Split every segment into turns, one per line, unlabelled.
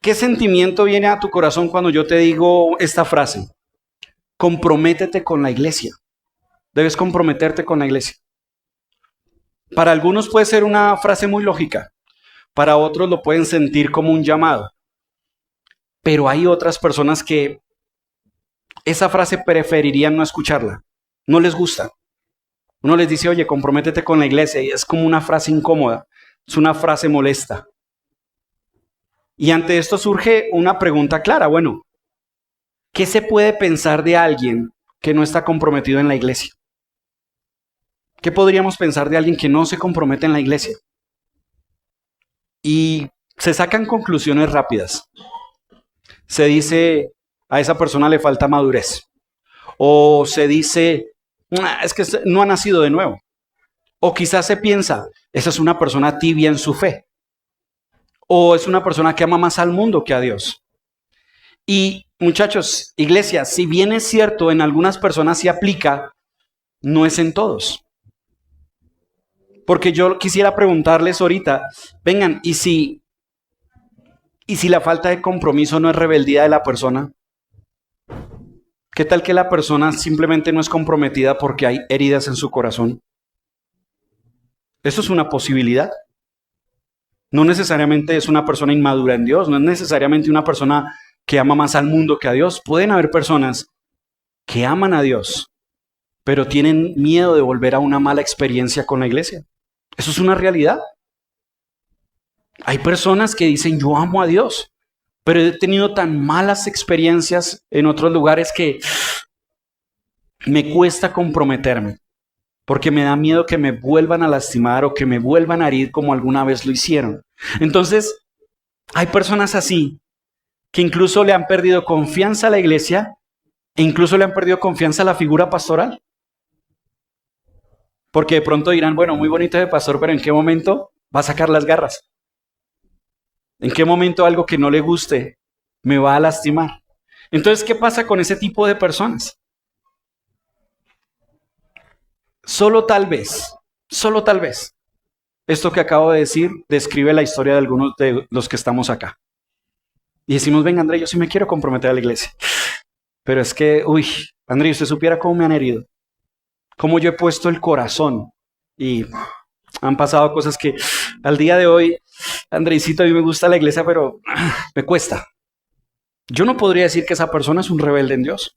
¿Qué sentimiento viene a tu corazón cuando yo te digo esta frase? Comprométete con la iglesia. Debes comprometerte con la iglesia. Para algunos puede ser una frase muy lógica. Para otros lo pueden sentir como un llamado. Pero hay otras personas que esa frase preferirían no escucharla. No les gusta. Uno les dice, oye, comprométete con la iglesia. Y es como una frase incómoda. Es una frase molesta. Y ante esto surge una pregunta clara. Bueno, ¿qué se puede pensar de alguien que no está comprometido en la iglesia? ¿Qué podríamos pensar de alguien que no se compromete en la iglesia? Y se sacan conclusiones rápidas. Se dice, a esa persona le falta madurez. O se dice, es que no ha nacido de nuevo. O quizás se piensa, esa es una persona tibia en su fe. O es una persona que ama más al mundo que a Dios. Y muchachos, iglesia, si bien es cierto, en algunas personas se aplica, no es en todos. Porque yo quisiera preguntarles ahorita, vengan, ¿y si la falta de compromiso no es rebeldía de la persona? ¿Qué tal que la persona simplemente no es comprometida porque hay heridas en su corazón? Eso es una posibilidad. No necesariamente es una persona inmadura en Dios, no es necesariamente una persona que ama más al mundo que a Dios. Pueden haber personas que aman a Dios, pero tienen miedo de volver a una mala experiencia con la iglesia. Eso es una realidad. Hay personas que dicen, yo amo a Dios, pero he tenido tan malas experiencias en otros lugares que me cuesta comprometerme, porque me da miedo que me vuelvan a lastimar o que me vuelvan a herir como alguna vez lo hicieron. Entonces, hay personas así que incluso le han perdido confianza a la iglesia e incluso le han perdido confianza a la figura pastoral. Porque de pronto dirán, bueno, muy bonito de pastor, pero ¿en qué momento va a sacar las garras? ¿En qué momento algo que no le guste me va a lastimar? Entonces, ¿qué pasa con ese tipo de personas? Solo tal vez, esto que acabo de decir describe la historia de algunos de los que estamos acá. Y decimos, venga, André, yo sí me quiero comprometer a la iglesia. Pero es que, André, usted supiera cómo me han herido. Cómo yo he puesto el corazón. Y han pasado cosas que al día de hoy, Andreicito, a mí me gusta la iglesia, pero me cuesta. Yo no podría decir que esa persona es un rebelde en Dios.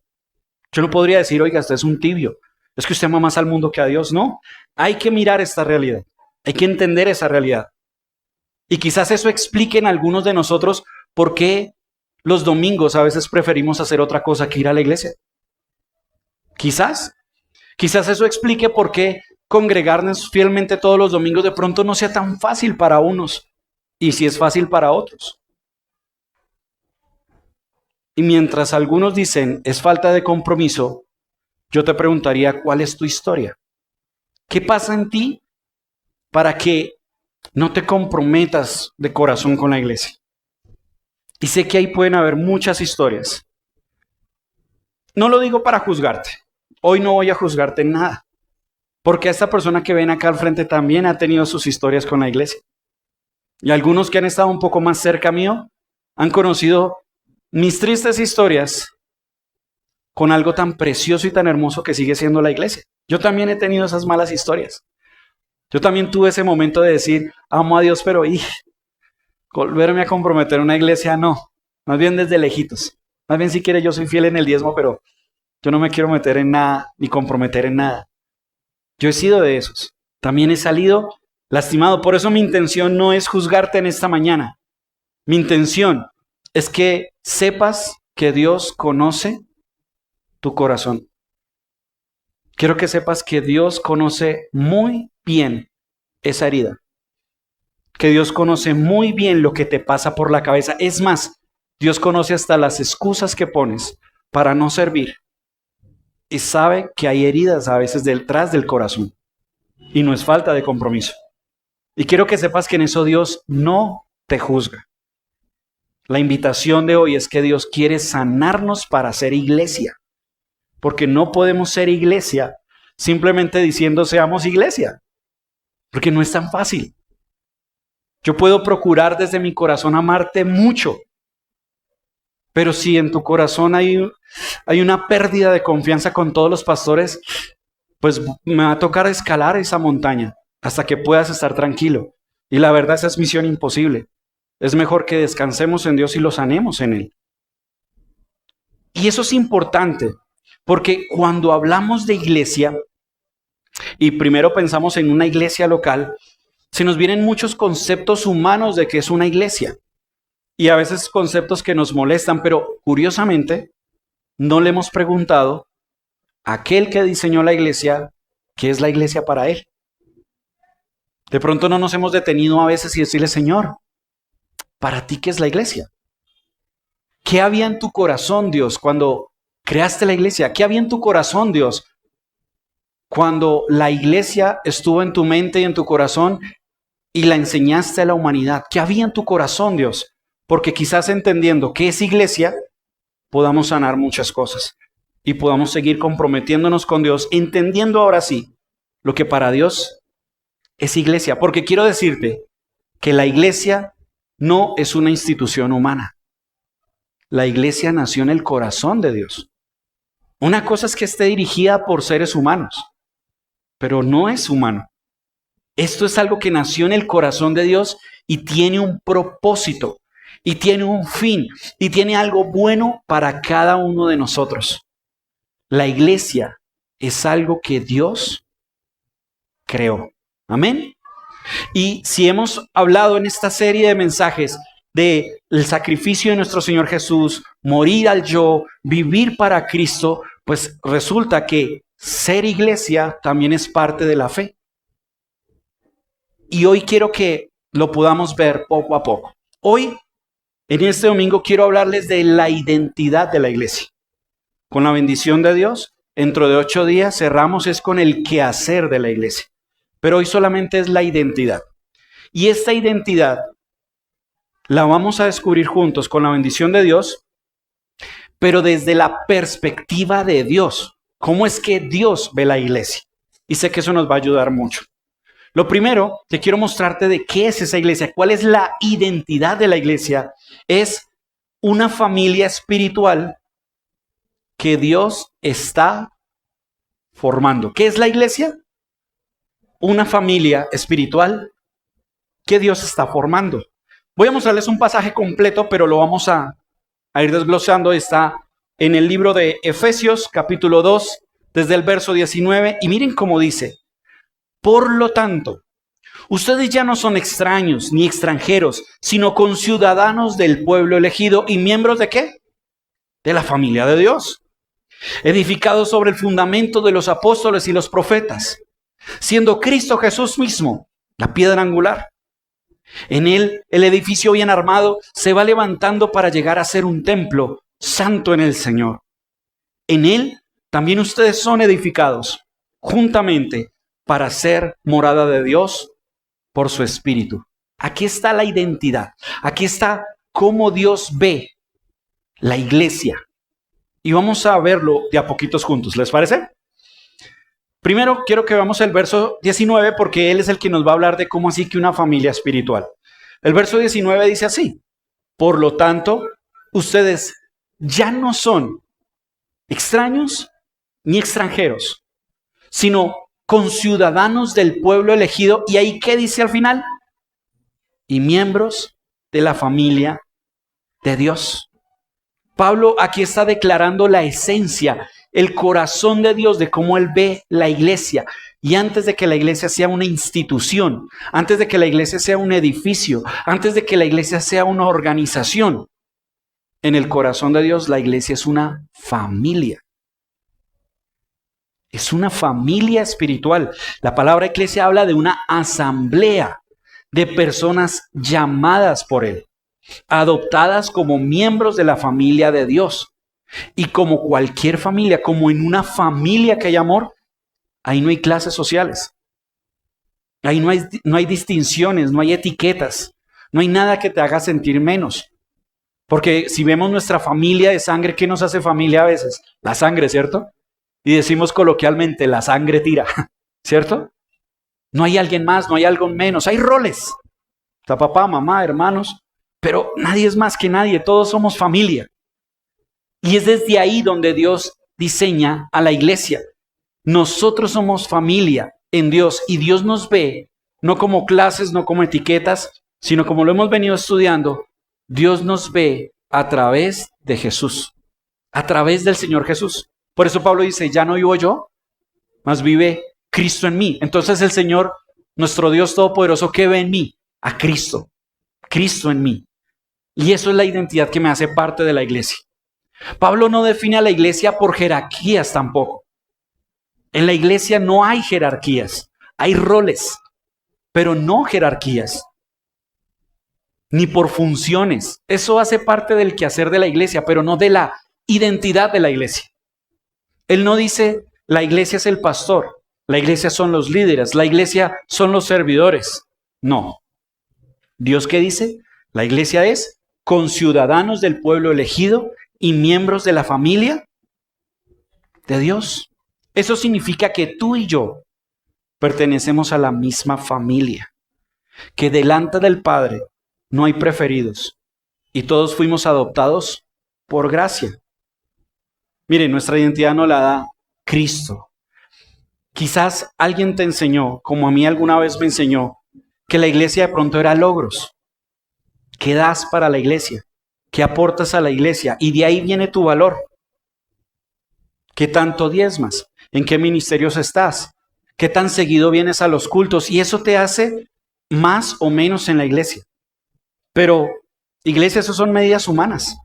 Yo no podría decir, oiga, usted es un tibio. Es que usted ama más al mundo que a Dios. No, hay que mirar esta realidad. Hay que entender esa realidad. Y quizás eso explique en algunos de nosotros por qué los domingos a veces preferimos hacer otra cosa que ir a la iglesia. Quizás eso explique por qué congregarnos fielmente todos los domingos de pronto no sea tan fácil para unos y si es fácil para otros. Y mientras algunos dicen es falta de compromiso, yo te preguntaría, ¿cuál es tu historia? ¿Qué pasa en ti para que no te comprometas de corazón con la iglesia? Y sé que ahí pueden haber muchas historias. No lo digo para juzgarte. Hoy no voy a juzgarte en nada. Porque esta persona que ven acá al frente también ha tenido sus historias con la iglesia. Y algunos que han estado un poco más cerca mío han conocido mis tristes historias con algo tan precioso y tan hermoso que sigue siendo la iglesia. Yo también he tenido esas malas historias. Yo también tuve ese momento de decir, amo a Dios, pero volverme a comprometer en una iglesia, no. Más bien desde lejitos. Más bien si quiere yo soy fiel en el diezmo, pero yo no me quiero meter en nada, ni comprometer en nada. Yo he sido de esos. También he salido lastimado. Por eso mi intención no es juzgarte en esta mañana. Mi intención es que sepas que Dios conoce tu corazón. Quiero que sepas que Dios conoce muy bien esa herida. Que Dios conoce muy bien lo que te pasa por la cabeza. Es más, Dios conoce hasta las excusas que pones para no servir. Y sabe que hay heridas a veces detrás del corazón. Y no es falta de compromiso. Y quiero que sepas que en eso Dios no te juzga. La invitación de hoy es que Dios quiere sanarnos para ser iglesia. Porque no podemos ser iglesia simplemente diciendo seamos iglesia. Porque no es tan fácil. Yo puedo procurar desde mi corazón amarte mucho. Pero si en tu corazón hay una pérdida de confianza con todos los pastores, pues me va a tocar escalar esa montaña hasta que puedas estar tranquilo. Y la verdad, esa es misión imposible. Es mejor que descansemos en Dios y lo sanemos en Él. Y eso es importante, porque cuando hablamos de iglesia, y primero pensamos en una iglesia local, se nos vienen muchos conceptos humanos de qué es una iglesia. Y a veces conceptos que nos molestan, pero curiosamente no le hemos preguntado a aquel que diseñó la iglesia, ¿qué es la iglesia para él? De pronto no nos hemos detenido a veces y decirle, Señor, ¿para ti qué es la iglesia? ¿Qué había en tu corazón, Dios, cuando creaste la iglesia? ¿Qué había en tu corazón, Dios, cuando la iglesia estuvo en tu mente y en tu corazón y la enseñaste a la humanidad? ¿Qué había en tu corazón, Dios? Porque quizás entendiendo qué es iglesia, podamos sanar muchas cosas y podamos seguir comprometiéndonos con Dios, entendiendo ahora sí lo que para Dios es iglesia. Porque quiero decirte que la iglesia no es una institución humana. La iglesia nació en el corazón de Dios. Una cosa es que esté dirigida por seres humanos, pero no es humano. Esto es algo que nació en el corazón de Dios y tiene un propósito. Y tiene un fin, y tiene algo bueno para cada uno de nosotros. La iglesia es algo que Dios creó. Amén. Y si hemos hablado en esta serie de mensajes del sacrificio de nuestro Señor Jesús, morir al yo, vivir para Cristo, pues resulta que ser iglesia también es parte de la fe. Y hoy quiero que lo podamos ver poco a poco. Hoy, en este domingo, quiero hablarles de la identidad de la iglesia. Con la bendición de Dios, dentro de 8 días cerramos es con el quehacer de la iglesia. Pero hoy solamente es la identidad. Y esta identidad la vamos a descubrir juntos con la bendición de Dios, pero desde la perspectiva de Dios. ¿Cómo es que Dios ve la iglesia? Y sé que eso nos va a ayudar mucho. Lo primero que quiero mostrarte de qué es esa iglesia, cuál es la identidad de la iglesia, es una familia espiritual que Dios está formando. ¿Qué es la iglesia? Una familia espiritual que Dios está formando. Voy a mostrarles un pasaje completo, pero lo vamos a ir desglosando. Está en el libro de Efesios, capítulo 2, desde el verso 19. Y miren cómo dice: por lo tanto, ustedes ya no son extraños ni extranjeros, sino conciudadanos del pueblo elegido y miembros ¿de qué? De la familia de Dios, edificados sobre el fundamento de los apóstoles y los profetas, siendo Cristo Jesús mismo la piedra angular. En él, el edificio bien armado se va levantando para llegar a ser un templo santo en el Señor. En él también ustedes son edificados juntamente para ser morada de Dios por su Espíritu. Aquí está la identidad. Aquí está cómo Dios ve la iglesia. Y vamos a verlo de a poquitos juntos. ¿Les parece? Primero quiero que veamos el verso 19 porque él es el que nos va a hablar de cómo así que una familia espiritual. El verso 19 dice así: por lo tanto, ustedes ya no son extraños ni extranjeros, sino conciudadanos del pueblo elegido. ¿Y ahí qué dice al final? Y miembros de la familia de Dios. Pablo aquí está declarando la esencia, el corazón de Dios, de cómo Él ve la iglesia. Y antes de que la iglesia sea una institución, antes de que la iglesia sea un edificio, antes de que la iglesia sea una organización, en el corazón de Dios la iglesia es una familia. Es una familia espiritual. La palabra iglesia habla de una asamblea de personas llamadas por Él, adoptadas como miembros de la familia de Dios. Y como cualquier familia, como en una familia que hay amor, ahí no hay clases sociales. Ahí no hay distinciones, no hay etiquetas, no hay nada que te haga sentir menos. Porque si vemos nuestra familia de sangre, ¿qué nos hace familia a veces? La sangre, ¿cierto? Y decimos coloquialmente, la sangre tira, ¿cierto? No hay alguien más, no hay algo menos, hay roles. Está papá, mamá, hermanos, pero nadie es más que nadie, todos somos familia. Y es desde ahí donde Dios diseña a la iglesia. Nosotros somos familia en Dios y Dios nos ve no como clases, no como etiquetas, sino como lo hemos venido estudiando. Dios nos ve a través de Jesús, a través del Señor Jesús. Por eso Pablo dice, ya no vivo yo, mas vive Cristo en mí. Entonces el Señor, nuestro Dios Todopoderoso, ¿qué ve en mí? A Cristo, Cristo en mí. Y eso es la identidad que me hace parte de la iglesia. Pablo no define a la iglesia por jerarquías tampoco. En la iglesia no hay jerarquías, hay roles, pero no jerarquías, ni por funciones. Eso hace parte del quehacer de la iglesia, pero no de la identidad de la iglesia. Él no dice, la iglesia es el pastor, la iglesia son los líderes, la iglesia son los servidores. No. ¿Dios qué dice? La iglesia es conciudadanos del pueblo elegido y miembros de la familia de Dios. Eso significa que tú y yo pertenecemos a la misma familia, que delante del Padre no hay preferidos y todos fuimos adoptados por gracia. Mire, nuestra identidad nos la da Cristo. Quizás alguien te enseñó, como a mí alguna vez me enseñó, que la iglesia de pronto era logros. ¿Qué das para la iglesia? ¿Qué aportas a la iglesia? Y de ahí viene tu valor. ¿Qué tanto diezmas? ¿En qué ministerios estás? ¿Qué tan seguido vienes a los cultos? Y eso te hace más o menos en la iglesia. Pero, iglesia, eso son medidas humanas.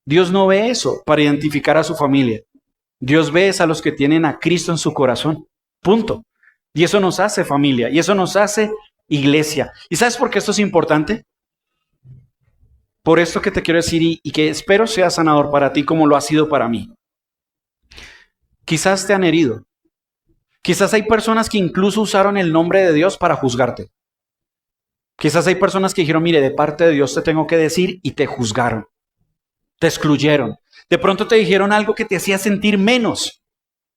Dios no ve eso para identificar a su familia. Dios ve a los que tienen a Cristo en su corazón. Punto. Y eso nos hace familia. Y eso nos hace iglesia. ¿Y sabes por qué esto es importante? Por esto que te quiero decir y que espero sea sanador para ti como lo ha sido para mí. Quizás te han herido. Quizás hay personas que incluso usaron el nombre de Dios para juzgarte. Quizás hay personas que dijeron, mire, de parte de Dios te tengo que decir, y te juzgaron. Te excluyeron. De pronto te dijeron algo que te hacía sentir menos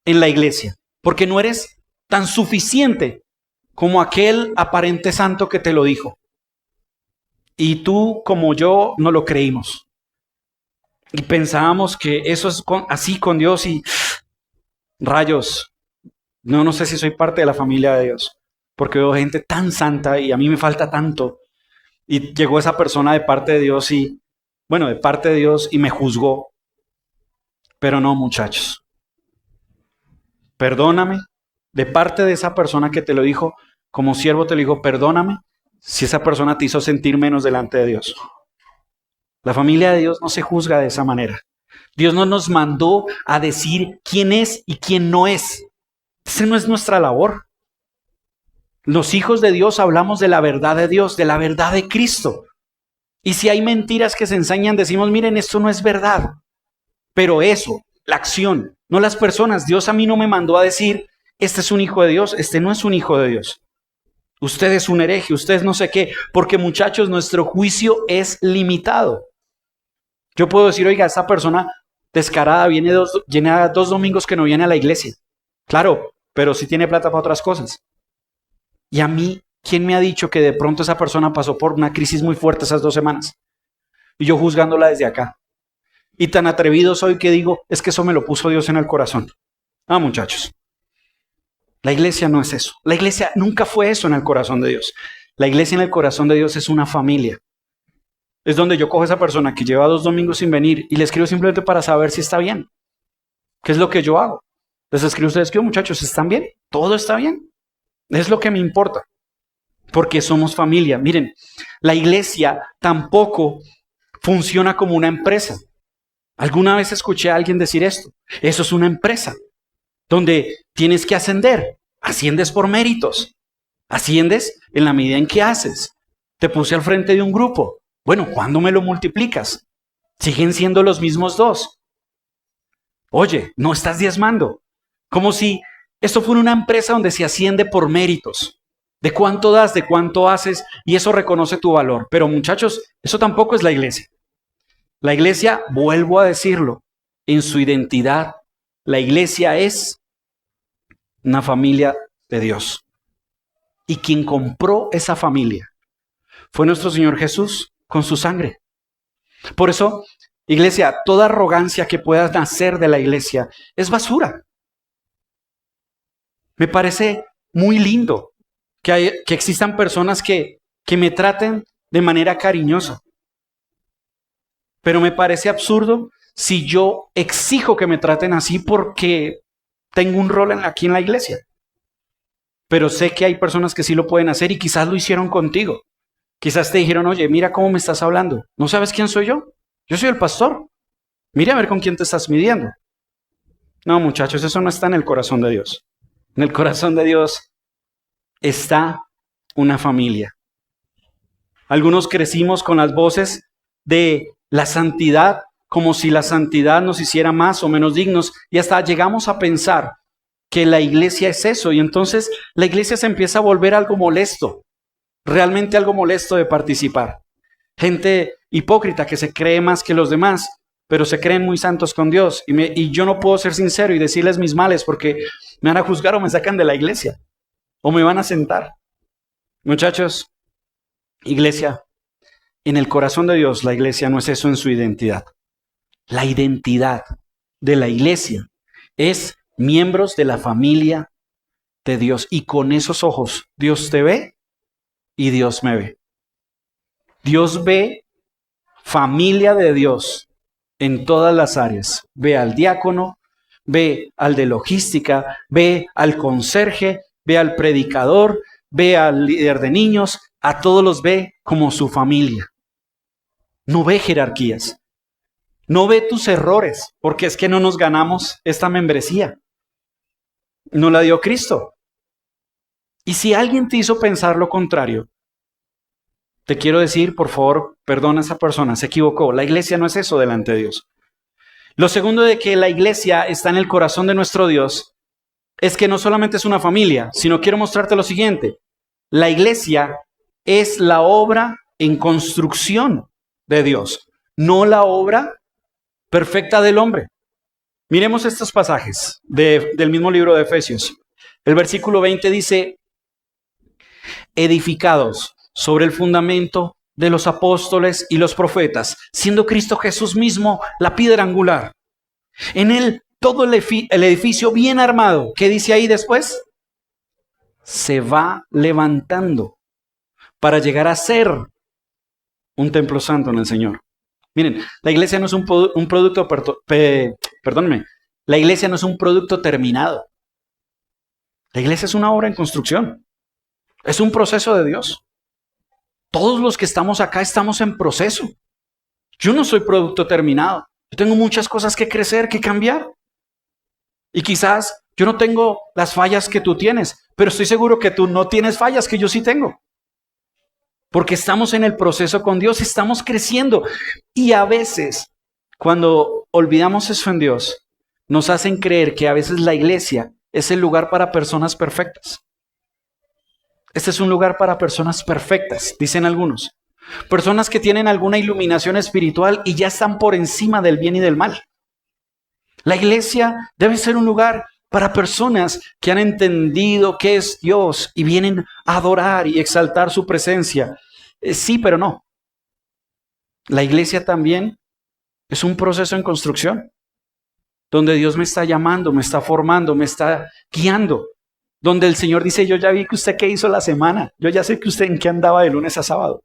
en la iglesia, porque no eres tan suficiente como aquel aparente santo que te lo dijo. Y tú, como yo, no lo creímos. Y pensábamos que eso es así con Dios y rayos. No sé si soy parte de la familia de Dios, porque veo gente tan santa y a mí me falta tanto. Y llegó esa persona de parte de Dios de parte de Dios y me juzgó. Pero no, muchachos. Perdóname. De parte de esa persona que te lo dijo, como siervo te lo dijo, perdóname si esa persona te hizo sentir menos delante de Dios. La familia de Dios no se juzga de esa manera. Dios no nos mandó a decir quién es y quién no es. Esa no es nuestra labor. Los hijos de Dios hablamos de la verdad de Dios, de la verdad de Cristo. Y si hay mentiras que se enseñan, decimos, miren, esto no es verdad. Pero eso, la acción, no las personas. Dios a mí no me mandó a decir, este es un hijo de Dios, este no es un hijo de Dios. Usted es un hereje, usted es no sé qué. Porque muchachos, nuestro juicio es limitado. Yo puedo decir, oiga, esta persona descarada viene dos domingos que no viene a la iglesia. Claro, pero sí tiene plata para otras cosas. Y a mí, ¿quién me ha dicho que de pronto esa persona pasó por una crisis muy fuerte esas 2 semanas? Y yo juzgándola desde acá. Y tan atrevido soy que digo, es que eso me lo puso Dios en el corazón. Ah, muchachos. La iglesia no es eso. La iglesia nunca fue eso en el corazón de Dios. La iglesia en el corazón de Dios es una familia. Es donde yo cojo a esa persona que lleva 2 domingos sin venir y le escribo simplemente para saber si está bien. ¿Qué es lo que yo hago? Les escribo a ustedes, ¿qué muchachos? ¿Están bien? ¿Todo está bien? Es lo que me importa. Porque somos familia. Miren, la iglesia tampoco funciona como una empresa. Alguna vez escuché a alguien decir esto. Eso es una empresa donde tienes que ascender. Asciendes por méritos. Asciendes en la medida en que haces. Te puse al frente de un grupo. Bueno, ¿cuándo me lo multiplicas? Siguen siendo los mismos 2. Oye, no estás diezmando. Como si esto fuera una empresa donde se asciende por méritos. De cuánto das, de cuánto haces, y eso reconoce tu valor. Pero muchachos, eso tampoco es la iglesia. La iglesia, vuelvo a decirlo, en su identidad, la iglesia es una familia de Dios. Y quien compró esa familia fue nuestro Señor Jesús con su sangre. Por eso, Iglesia, toda arrogancia que pueda nacer de la iglesia es basura. Me parece muy lindo que existan personas que me traten de manera cariñosa. Pero me parece absurdo si yo exijo que me traten así porque tengo un rol aquí en la iglesia. Pero sé que hay personas que sí lo pueden hacer y quizás lo hicieron contigo. Quizás te dijeron, oye, mira cómo me estás hablando. ¿No sabes quién soy yo? Yo soy el pastor. Mira a ver con quién te estás midiendo. No, muchachos, eso no está en el corazón de Dios. En el corazón de Dios está una familia. Algunos crecimos con las voces de la santidad, como si la santidad nos hiciera más o menos dignos, y hasta llegamos a pensar que la iglesia es eso, y entonces la iglesia se empieza a volver algo molesto, realmente algo molesto de participar. Gente hipócrita que se cree más que los demás, pero se creen muy santos con Dios, y yo no puedo ser sincero y decirles mis males porque me van a juzgar o me sacan de la iglesia, o me van a sentar. Muchachos, iglesia, en el corazón de Dios, la iglesia no es eso en su identidad. La identidad de la iglesia es miembros de la familia de Dios. Y con esos ojos, Dios te ve y Dios me ve. Dios ve familia de Dios en todas las áreas. Ve al diácono, ve al de logística, ve al conserje, ve al predicador, ve al líder de niños, a todos los ve como su familia. No ve jerarquías. No ve tus errores, porque es que no nos ganamos esta membresía. No la dio Cristo. Y si alguien te hizo pensar lo contrario, te quiero decir, por favor, perdona a esa persona, se equivocó. La iglesia no es eso delante de Dios. Lo segundo de que la iglesia está en el corazón de nuestro Dios es que no solamente es una familia, sino quiero mostrarte lo siguiente. La iglesia es la obra en construcción de Dios, no la obra perfecta del hombre. Miremos estos pasajes del mismo libro de Efesios. El versículo 20 dice, edificados sobre el fundamento de los apóstoles y los profetas, siendo Cristo Jesús mismo la piedra angular. En él todo el edificio bien armado, ¿qué dice ahí después? Se va levantando para llegar a ser un templo santo en el Señor. Miren, la iglesia no es un producto, perdónenme, la iglesia no es un producto terminado. La iglesia es una obra en construcción. Es un proceso de Dios. Todos los que estamos acá estamos en proceso. Yo no soy producto terminado. Yo tengo muchas cosas que crecer, que cambiar. Y quizás yo no tengo las fallas que tú tienes, pero estoy seguro que tú no tienes fallas que yo sí tengo. Porque estamos en el proceso con Dios, estamos creciendo. Y a veces, cuando olvidamos eso en Dios, nos hacen creer que a veces la iglesia es el lugar para personas perfectas. Este es un lugar para personas perfectas, dicen algunos. Personas que tienen alguna iluminación espiritual y ya están por encima del bien y del mal. La iglesia debe ser un lugar para personas que han entendido qué es Dios y vienen a adorar y exaltar su presencia. Sí, pero no. La iglesia también es un proceso en construcción, donde Dios me está llamando, me está formando, me está guiando. Donde el Señor dice, yo ya vi que usted qué hizo la semana, yo ya sé que usted en qué andaba de lunes a sábado.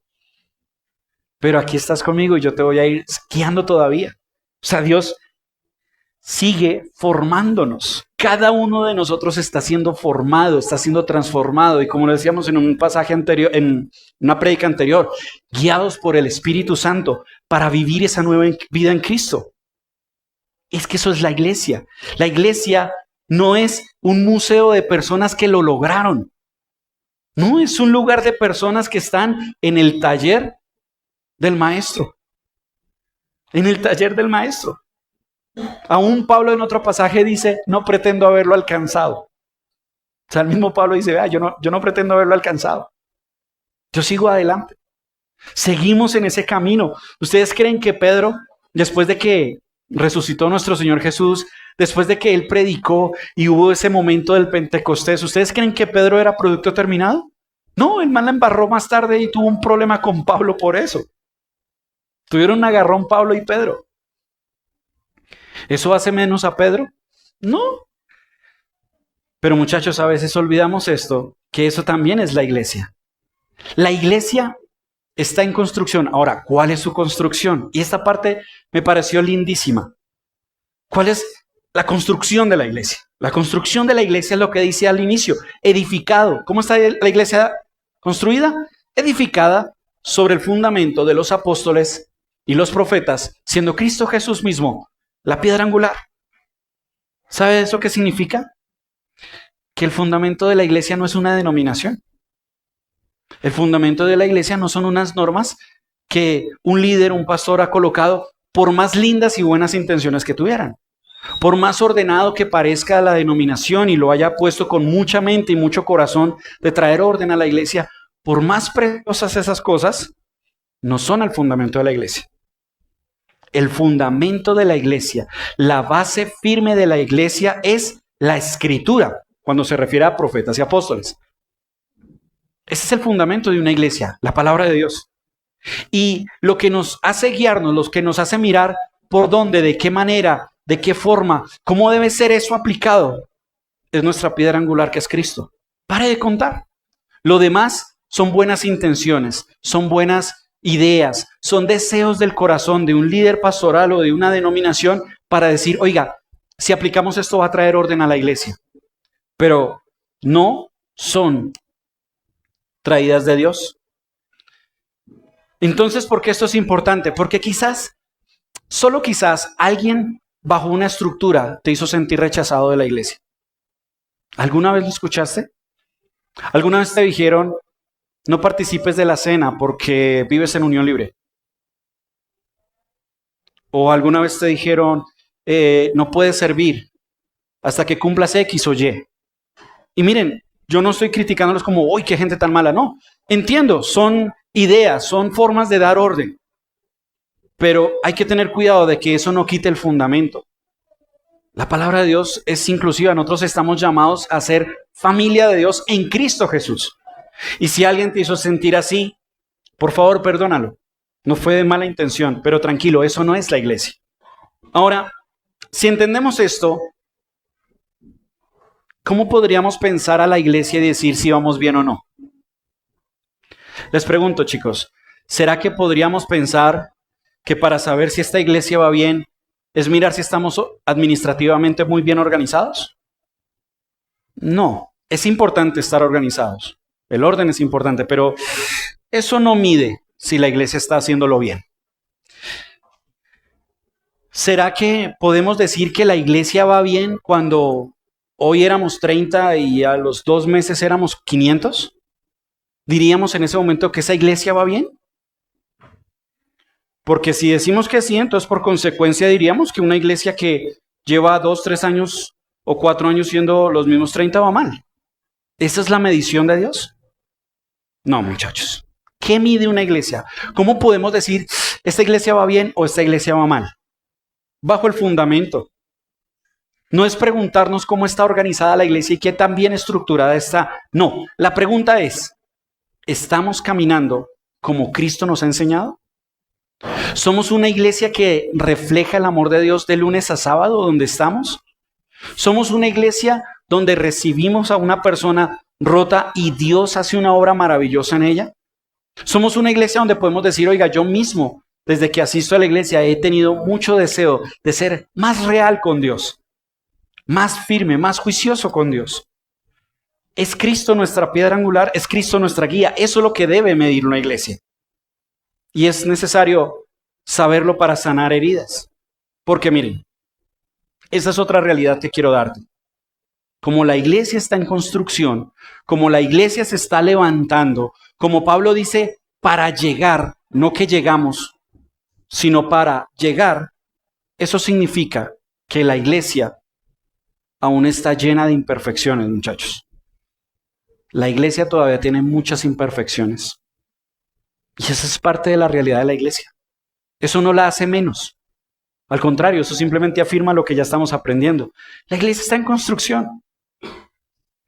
Pero aquí estás conmigo y yo te voy a ir guiando todavía. O sea, Dios sigue formándonos. Cada uno de nosotros está siendo formado, está siendo transformado. Y como lo decíamos en un pasaje anterior, en una prédica anterior, guiados por el Espíritu Santo para vivir esa nueva vida en Cristo. Es que eso es la iglesia. La iglesia no es un museo de personas que lo lograron. No, es un lugar de personas que están en el taller del maestro. En el taller del maestro. Aún Pablo en otro pasaje dice, no pretendo haberlo alcanzado. O sea, el mismo Pablo dice, yo no pretendo haberlo alcanzado. Yo sigo adelante. Seguimos en ese camino. ¿Ustedes creen que Pedro, después de que resucitó nuestro Señor Jesús, después de que Él predicó y hubo ese momento del Pentecostés, ¿ustedes creen que Pedro era producto terminado? No, el man la embarró más tarde y tuvo un problema con Pablo por eso. Tuvieron un agarrón Pablo y Pedro. ¿Eso hace menos a Pedro? No. Pero muchachos, a veces olvidamos esto, que eso también es la iglesia. La iglesia está en construcción. Ahora, ¿cuál es su construcción? Y esta parte me pareció lindísima. ¿Cuál es la construcción de la iglesia? La construcción de la iglesia es lo que dice al inicio, edificado. ¿Cómo está la iglesia construida? Edificada sobre el fundamento de los apóstoles y los profetas, siendo Cristo Jesús mismo la piedra angular. ¿Sabe eso qué significa? Que el fundamento de la iglesia no es una denominación. El fundamento de la iglesia no son unas normas que un líder, un pastor ha colocado por más lindas y buenas intenciones que tuvieran. Por más ordenado que parezca la denominación y lo haya puesto con mucha mente y mucho corazón de traer orden a la iglesia, por más preciosas esas cosas, no son el fundamento de la iglesia. El fundamento de la iglesia, la base firme de la iglesia es la escritura, cuando se refiere a profetas y apóstoles. Ese es el fundamento de una iglesia, la palabra de Dios. Y lo que nos hace guiarnos, lo que nos hace mirar por dónde, de qué manera, de qué forma, cómo debe ser eso aplicado, es nuestra piedra angular que es Cristo. Pare de contar. Lo demás son buenas intenciones, son buenas ideas, son deseos del corazón de un líder pastoral o de una denominación para decir, oiga, si aplicamos esto va a traer orden a la iglesia. Pero no son traídas de Dios. Entonces, ¿por qué esto es importante? Porque quizás, solo quizás, alguien bajo una estructura te hizo sentir rechazado de la iglesia. ¿Alguna vez lo escuchaste? ¿Alguna vez te dijeron, no participes de la cena porque vives en unión libre? ¿O alguna vez te dijeron, no puedes servir hasta que cumplas X o Y? Y miren, yo no estoy criticándolos como, uy, qué gente tan mala, no. Entiendo, son ideas, son formas de dar orden. Pero hay que tener cuidado de que eso no quite el fundamento. La palabra de Dios es inclusiva. Nosotros estamos llamados a ser familia de Dios en Cristo Jesús. Y si alguien te hizo sentir así, por favor, perdónalo. No fue de mala intención, pero tranquilo, eso no es la iglesia. Ahora, si entendemos esto, ¿cómo podríamos pensar a la iglesia y decir si vamos bien o no? Les pregunto, chicos, ¿será que podríamos pensar que para saber si esta iglesia va bien es mirar si estamos administrativamente muy bien organizados? No, es importante estar organizados. El orden es importante, pero eso no mide si la iglesia está haciéndolo bien. ¿Será que podemos decir que la iglesia va bien cuando hoy éramos 30 y a los 2 meses éramos 500? ¿Diríamos en ese momento que esa iglesia va bien? Porque si decimos que sí, entonces por consecuencia diríamos que una iglesia que lleva 2, 3 años o 4 años siendo los mismos 30 va mal. ¿Esa es la medición de Dios? No, muchachos. ¿Qué mide una iglesia? ¿Cómo podemos decir esta iglesia va bien o esta iglesia va mal? Bajo el fundamento. No es preguntarnos cómo está organizada la iglesia y qué tan bien estructurada está. No, la pregunta es, ¿estamos caminando como Cristo nos ha enseñado? ¿Somos una iglesia que refleja el amor de Dios de lunes a sábado donde estamos? ¿Somos una iglesia donde recibimos a una persona rota y Dios hace una obra maravillosa en ella? ¿Somos una iglesia donde podemos decir, oiga, yo mismo, desde que asisto a la iglesia, he tenido mucho deseo de ser más real con Dios, más firme, más juicioso con Dios? ¿Es Cristo nuestra piedra angular? ¿Es Cristo nuestra guía? Eso es lo que debe medir una iglesia. Y es necesario saberlo para sanar heridas. Porque miren, esa es otra realidad que quiero darte. Como la iglesia está en construcción, como la iglesia se está levantando, como Pablo dice, para llegar, no que llegamos, sino para llegar, eso significa que la iglesia aún está llena de imperfecciones, muchachos. La iglesia todavía tiene muchas imperfecciones. Y esa es parte de la realidad de la iglesia. Eso no la hace menos. Al contrario, eso simplemente afirma lo que ya estamos aprendiendo. La iglesia está en construcción.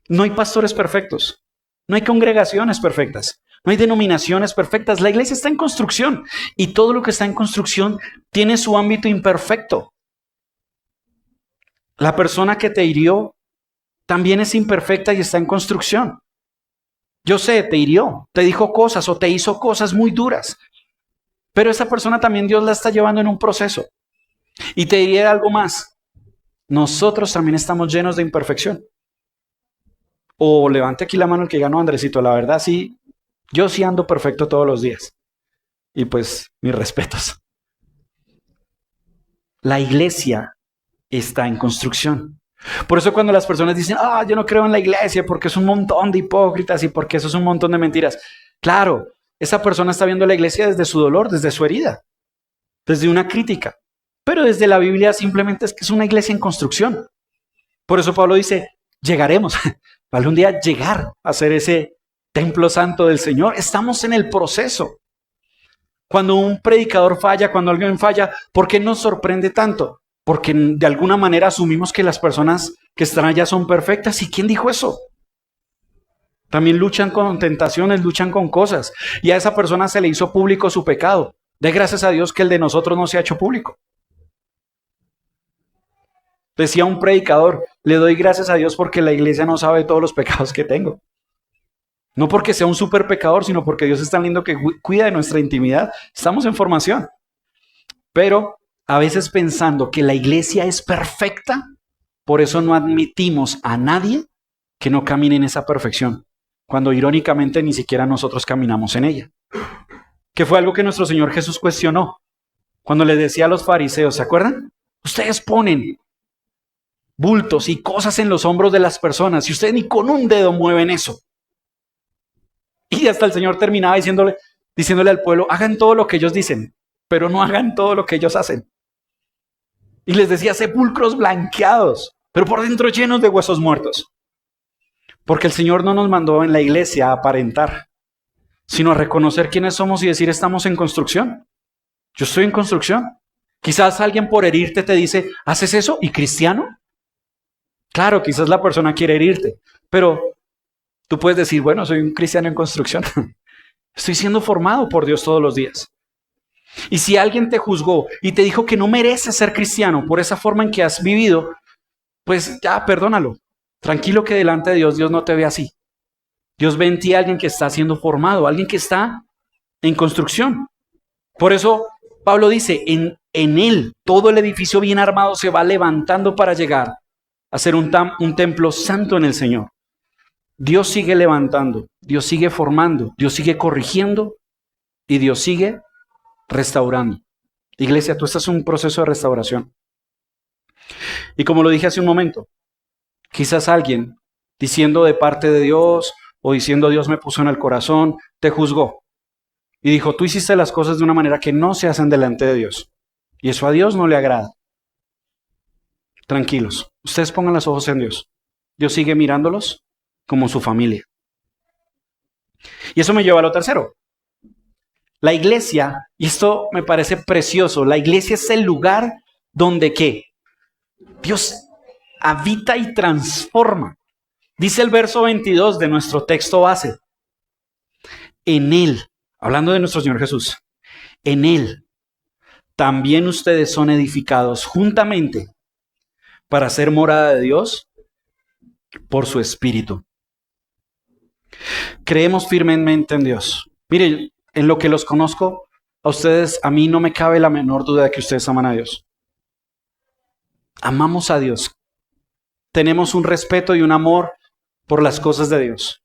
No hay pastores perfectos. No hay congregaciones perfectas. No hay denominaciones perfectas. La iglesia está en construcción. Y todo lo que está en construcción tiene su ámbito imperfecto. La persona que te hirió también es imperfecta y está en construcción. Yo sé, te hirió, te dijo cosas o te hizo cosas muy duras. Pero esa persona también Dios la está llevando en un proceso. Y te diría algo más. Nosotros también estamos llenos de imperfección. O levante aquí la mano el que ganó, Andresito. La verdad sí, yo sí ando perfecto todos los días. Y pues, mis respetos. La iglesia está en construcción. Por eso cuando las personas dicen, yo no creo en la iglesia porque es un montón de hipócritas y porque eso es un montón de mentiras. Claro, esa persona está viendo la iglesia desde su dolor, desde su herida, desde una crítica. Pero desde la Biblia simplemente es que es una iglesia en construcción. Por eso Pablo dice, llegaremos. Para un día llegar a ser ese templo santo del Señor. Estamos en el proceso. Cuando un predicador falla, cuando alguien falla, ¿por qué nos sorprende tanto? Porque de alguna manera asumimos que las personas que están allá son perfectas. ¿Y quién dijo eso? También luchan con tentaciones, luchan con cosas. Y a esa persona se le hizo público su pecado. De gracias a Dios que el de nosotros no se ha hecho público. Decía un predicador, le doy gracias a Dios porque la iglesia no sabe todos los pecados que tengo. No porque sea un súper pecador, sino porque Dios es tan lindo que cuida de nuestra intimidad. Estamos en formación. Pero a veces pensando que la iglesia es perfecta, por eso no admitimos a nadie que no camine en esa perfección, cuando irónicamente ni siquiera nosotros caminamos en ella. Que fue algo que nuestro Señor Jesús cuestionó cuando le decía a los fariseos, ¿se acuerdan? Ustedes ponen bultos y cosas en los hombros de las personas y ustedes ni con un dedo mueven eso. Y hasta el Señor terminaba diciéndole al pueblo, hagan todo lo que ellos dicen, pero no hagan todo lo que ellos hacen. Y les decía, sepulcros blanqueados, pero por dentro llenos de huesos muertos. Porque el Señor no nos mandó en la iglesia a aparentar, sino a reconocer quiénes somos y decir, estamos en construcción. Yo estoy en construcción. Quizás alguien por herirte te dice, ¿haces eso? ¿Y cristiano? Claro, quizás la persona quiere herirte, pero tú puedes decir, bueno, soy un cristiano en construcción. Estoy siendo formado por Dios todos los días. Y si alguien te juzgó y te dijo que no mereces ser cristiano por esa forma en que has vivido, pues ya, perdónalo. Tranquilo que delante de Dios, Dios no te ve así. Dios ve en ti a alguien que está siendo formado, alguien que está en construcción. Por eso Pablo dice, en él todo el edificio bien armado se va levantando para llegar a ser un templo santo en el Señor. Dios sigue levantando, Dios sigue formando, Dios sigue corrigiendo y Dios sigue restaurando. Iglesia, tú estás en un proceso de restauración. Y como lo dije hace un momento, quizás alguien diciendo de parte de Dios o diciendo Dios me puso en el corazón, te juzgó y dijo, tú hiciste las cosas de una manera que no se hacen delante de Dios. Y eso a Dios no le agrada. Tranquilos, ustedes pongan los ojos en Dios. Dios sigue mirándolos como su familia. Y eso me lleva a lo tercero. La iglesia, y esto me parece precioso, la iglesia es el lugar donde ¿qué? Dios habita y transforma. Dice el verso 22 de nuestro texto base. En Él, hablando de nuestro Señor Jesús, en Él también ustedes son edificados juntamente para ser morada de Dios por su Espíritu. Creemos firmemente en Dios. Miren, en lo que los conozco, a ustedes, a mí no me cabe la menor duda de que ustedes aman a Dios. Amamos a Dios. Tenemos un respeto y un amor por las cosas de Dios.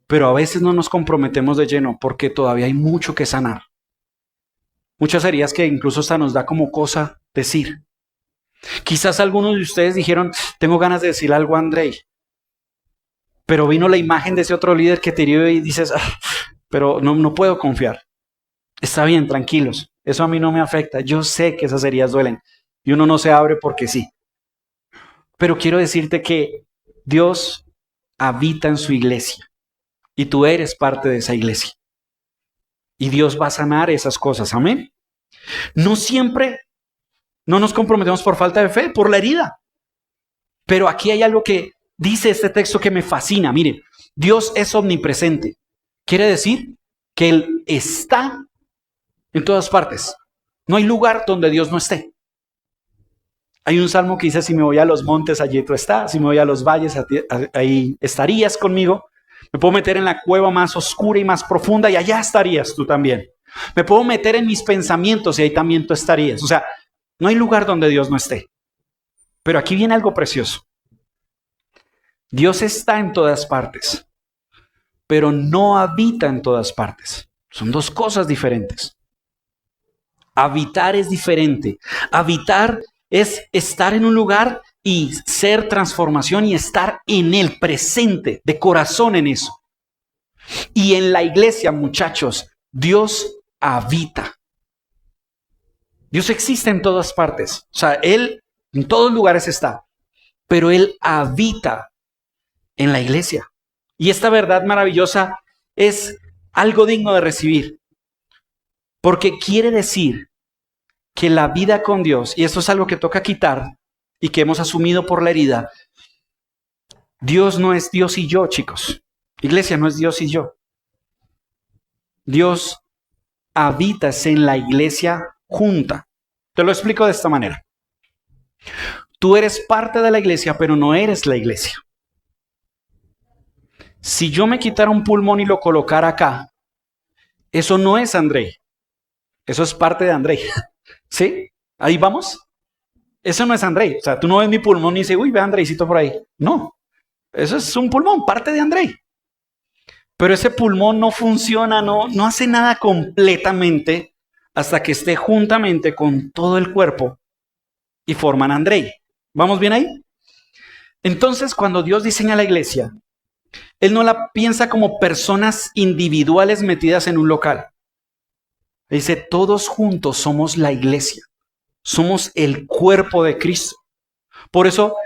Pero a veces no nos comprometemos de lleno porque todavía hay mucho que sanar. Muchas heridas que incluso hasta nos da como cosa decir. Quizás algunos de ustedes dijeron, tengo ganas de decir algo a Andrei. Pero vino la imagen de ese otro líder que te hirió y dices, pero no puedo confiar. Está bien, tranquilos. Eso a mí no me afecta. Yo sé que esas heridas duelen. Y uno no se abre porque sí. Pero quiero decirte que Dios habita en su iglesia. Y tú eres parte de esa iglesia. Y Dios va a sanar esas cosas. Amén. No siempre no nos comprometemos por falta de fe, por la herida. Pero aquí hay algo que dice este texto que me fascina. Miren, Dios es omnipresente. Quiere decir que Él está en todas partes. No hay lugar donde Dios no esté. Hay un salmo que dice, si me voy a los montes, allí tú estás. Si me voy a los valles, ahí estarías conmigo. Me puedo meter en la cueva más oscura y más profunda y allá estarías tú también. Me puedo meter en mis pensamientos y ahí también tú estarías. O sea, no hay lugar donde Dios no esté. Pero aquí viene algo precioso. Dios está en todas partes, pero no habita en todas partes. Son dos cosas diferentes. Habitar es diferente. Habitar es estar en un lugar y ser transformación y estar en el presente, de corazón en eso. Y en la iglesia, muchachos, Dios habita. Dios existe en todas partes. O sea, Él en todos lugares está, pero Él habita en la iglesia. Y esta verdad maravillosa es algo digno de recibir, porque quiere decir que la vida con Dios, y esto es algo que toca quitar y que hemos asumido por la herida, Dios no es Dios y yo, chicos. Iglesia no es Dios y yo. Dios habita en la iglesia junta. Te lo explico de esta manera. Tú eres parte de la iglesia, pero no eres la iglesia. Si yo me quitara un pulmón y lo colocara acá, eso no es André. Eso es parte de André. ¿Sí? ¿Ahí vamos? Eso no es André. O sea, tú no ves mi pulmón y dices, uy, ve a Andreicito por ahí. No. Eso es un pulmón, parte de André. Pero ese pulmón no funciona, no hace nada completamente hasta que esté juntamente con todo el cuerpo y forman André. ¿Vamos bien ahí? Entonces, cuando Dios diseña la iglesia, Él no la piensa como personas individuales metidas en un local. Dice, todos juntos somos la iglesia. Somos el cuerpo de Cristo. Por eso,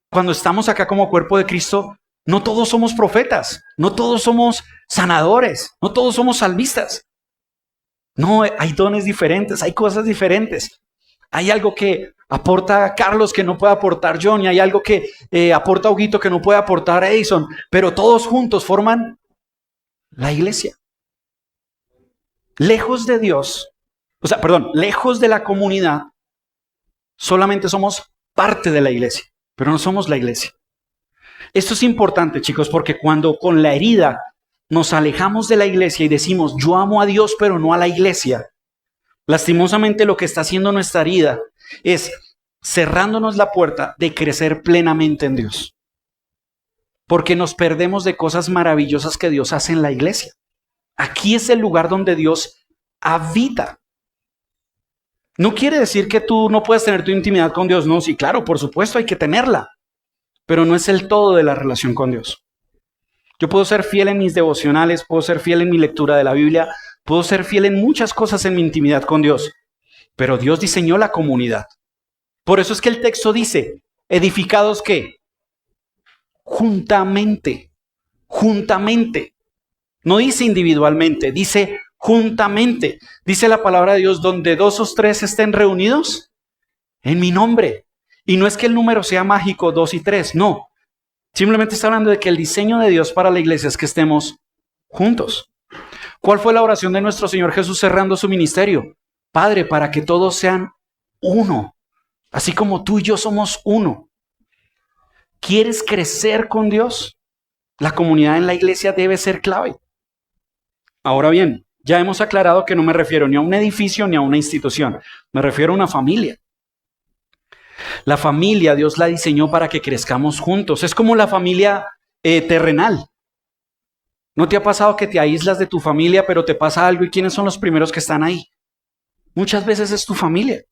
cuando estamos acá como cuerpo de Cristo, no todos somos profetas, no todos somos sanadores, no todos somos salvistas. No, hay dones diferentes, hay cosas diferentes. Hay algo que aporta Carlos que no puede aportar John, y hay algo que aporta Huguito que no puede aportar Edison, pero todos juntos forman la iglesia. Lejos de Dios, lejos de la comunidad, solamente somos parte de la iglesia, pero no somos la iglesia. Esto es importante, chicos, porque cuando con la herida nos alejamos de la iglesia y decimos, yo amo a Dios, pero no a la iglesia, lastimosamente lo que está haciendo nuestra herida es cerrándonos la puerta de crecer plenamente en Dios. Porque nos perdemos de cosas maravillosas que Dios hace en la iglesia. Aquí es el lugar donde Dios habita. No quiere decir que tú no puedas tener tu intimidad con Dios. No, sí, claro, por supuesto hay que tenerla. Pero no es el todo de la relación con Dios. Yo puedo ser fiel en mis devocionales, puedo ser fiel en mi lectura de la Biblia, puedo ser fiel en muchas cosas en mi intimidad con Dios. Pero Dios diseñó la comunidad. Por eso es que el texto dice, edificados ¿qué? Juntamente. Juntamente. No dice individualmente, dice juntamente. Dice la palabra de Dios, donde 2 o 3 estén reunidos en mi nombre. Y no es que el número sea mágico, 2 y 3, no. Simplemente está hablando de que el diseño de Dios para la iglesia es que estemos juntos. ¿Cuál fue la oración de nuestro Señor Jesús cerrando su ministerio? Padre, para que todos sean uno, así como tú y yo somos uno. ¿Quieres crecer con Dios? La comunidad en la iglesia debe ser clave. Ahora bien, ya hemos aclarado que no me refiero ni a un edificio ni a una institución. Me refiero a una familia. La familia Dios la diseñó para que crezcamos juntos. Es como la familia terrenal. ¿No te ha pasado que te aíslas de tu familia, pero te pasa algo y quiénes son los primeros que están ahí? Muchas veces es tu familia.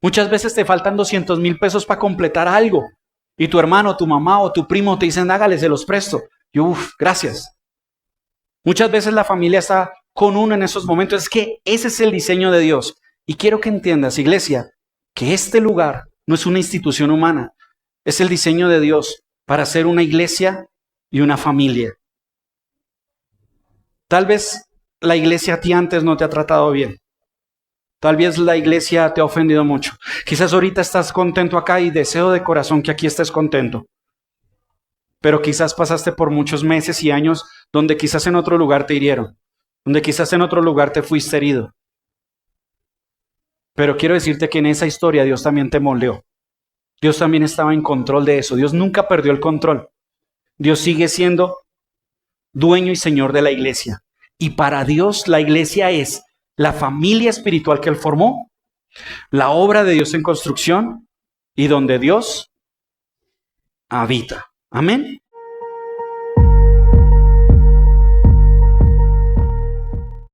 Muchas veces te faltan 200,000 pesos para completar algo. Y tu hermano, tu mamá o tu primo te dicen, hágale, se los presto. Y gracias. Muchas veces la familia está con uno en esos momentos. Es que ese es el diseño de Dios. Y quiero que entiendas, iglesia, que este lugar no es una institución humana. Es el diseño de Dios para ser una iglesia y una familia. Tal vez la iglesia a ti antes no te ha tratado bien. Tal vez la iglesia te ha ofendido mucho. Quizás ahorita estás contento acá y deseo de corazón que aquí estés contento. Pero quizás pasaste por muchos meses y años donde quizás en otro lugar te hirieron. Donde quizás en otro lugar te fuiste herido. Pero quiero decirte que en esa historia Dios también te moldeó. Dios también estaba en control de eso. Dios nunca perdió el control. Dios sigue siendo dueño y señor de la iglesia. Y para Dios la iglesia es la familia espiritual que Él formó, la obra de Dios en construcción y donde Dios habita. Amén.